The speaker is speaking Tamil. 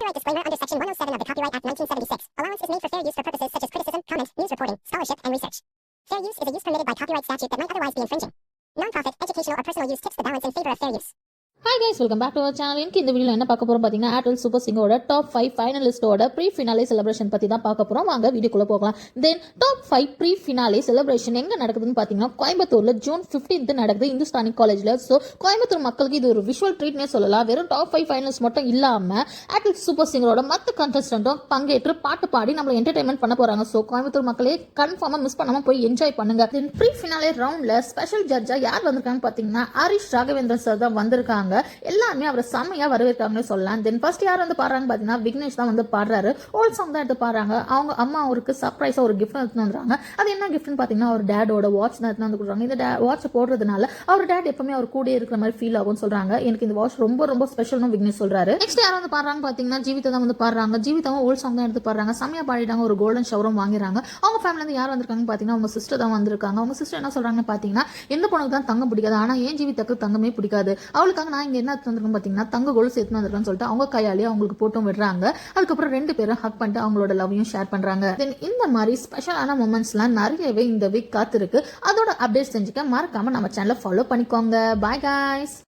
Copyright disclaimer under Section 107 of the Copyright Act 1976. Allowance is made for fair use for purposes such as criticism, comment, news reporting, scholarship, and research. Fair use is a use permitted by copyright statute that might otherwise be infringing. Non-profit, educational, or personal use tips the balance in favor of fair use. Hi guys, welcome back to our channel. இன்னைக்கு இந்த வீடியோவில் என்ன பார்க்க போகிறோம் பார்த்தீங்கன்னா, ஏர்டெல் சூப்பர் சிங்கரோட டாப் 5 ஃபைனலிஸ்டோட ப்ரீ ஃபினாலே செலிப்ரேஷன் பற்றி தான் பார்க்க போகிறோம். வாங்க வீடியோக்குள்ளே போகலாம். Then top 5 pre finale celebration எங்கே நடக்குதுன்னு பார்த்தீங்கன்னா, கோயம்புத்தூரில் ஜூன் 15th நடக்குது இந்துஸ்தானி காலேஜில். ஸோ கோயம்புத்தூர் மக்களுக்கு இது ஒரு விஷுவல் ட்ரீட்னே சொல்லலாம். வெறும் டாப் 5 ஃபைனலிஸ்ட் மட்டும் இல்லாமல் ஏர்டெல் சூப்பர் சிங்கரோட மற்ற கண்டஸ்டண்ட்டும் பங்கேற்று பாட்டு பாடி நம்மளை என்டர்டைன்மெண்ட் பண்ண போகிறாங்க. ஸோ கோயம்புத்தூர் மக்களே கன்ஃபார்மாக மிஸ் பண்ணாமல் போய் என்ஜாய் பண்ணுங்க. தென் ப்ரீ ஃபினாலே ரவுண்டில் ஸ்பெஷல் ஜட்ஜாக யார் வந்திருக்காங்கன்னு பார்த்தீங்கன்னா, ஹரிஷ் ராகவேந்திரன் சார் தான் வந்திருக்காங்க. எல்லாருமே அவரை செம்மையா வரவேற்காங்கன்னு சொல்லலாம். தென் ஃபர்ஸ்ட் யார் வந்து பாடுறாங்க பார்த்தீங்கன்னா, விக்னேஷ் தான் வந்து பாடுறாரு. ஓல்ட் சாங் தான் எடுத்து பாடுறாங்க. அவங்க அம்மா அவருக்கு சர்ப்ரைஸா ஒரு கிஃப்ட் எடுத்து வந்துறாங்க. அது என்ன கிஃப்ட்னு பார்த்தீங்கன்னா, அவர் டேடோட வாட்ச் தான் எடுத்து வந்து கொடுக்குறாங்க. இந்த வாட்ச் போடுறதுனால அவர் டேட் எப்பவுமே அவர் கூட இருக்கிற மாதிரி ஃபீல் ஆகும்னு சொல்றாங்க. எனக்கு இந்த வாட்ச் ரொம்ப ரொம்ப ஸ்பெஷல்னு விக்னேஷ் சொல்றாரு. நெக்ஸ்ட் யார் வந்து பாடுறாங்க பார்த்தீங்கன்னா, ஜீவிதா தான் வந்து பாடுறாங்க. ஜீவிதாவும் ஓல்ட் சாங் தான் எடுத்து பாடுறாங்க. செம்மையா பாடிட்டாங்க. ஒரு கோல்டன் ஷவரும் வாங்குறாங்க. அவங்க ஃபேமிலில இருந்து யார் வந்திருக்காங்க பார்த்தீங்கன்னா, அவங்க சிஸ்டர் தான் வந்திருக்காங்க. அவங்க சிஸ்டர் என்ன சொல்றாங்கன்னு பார்த்தீங்கன்னா, எந்த பொண்ணுக்கு தான் தங்கம் பிடிக்காது, ஆனா ஏன் ஜீவிதாக்கு தங்கமே பிடிக்காது, அவளுக்காக நான் இங்க என்ன வந்திருக்கேன் பார்த்தீங்கன்னா தங்க கோல் சேர்த்து வந்திருக்கான்னு சொல்லிட்டு அவங்க கையாலேயே அவங்களுக்கு போட்டும் விடுறாங்க. அதுக்கப்புறம் 2 பேரும் ஹக் பண்ணிட்டு அவங்களோட லவ்வையும் ஷேர் பண்றாங்க. தென் இந்த மாதிரி ஸ்பெஷலான மொமெண்ட்ஸ்லாம் நிறையவே இந்த வீக் காத்திருக்கு. அதோட அப்டேட் செஞ்சுக்க மறக்காம நம்ம சேனலை ஃபாலோ பண்ணிக்கோங்க. Bye guys.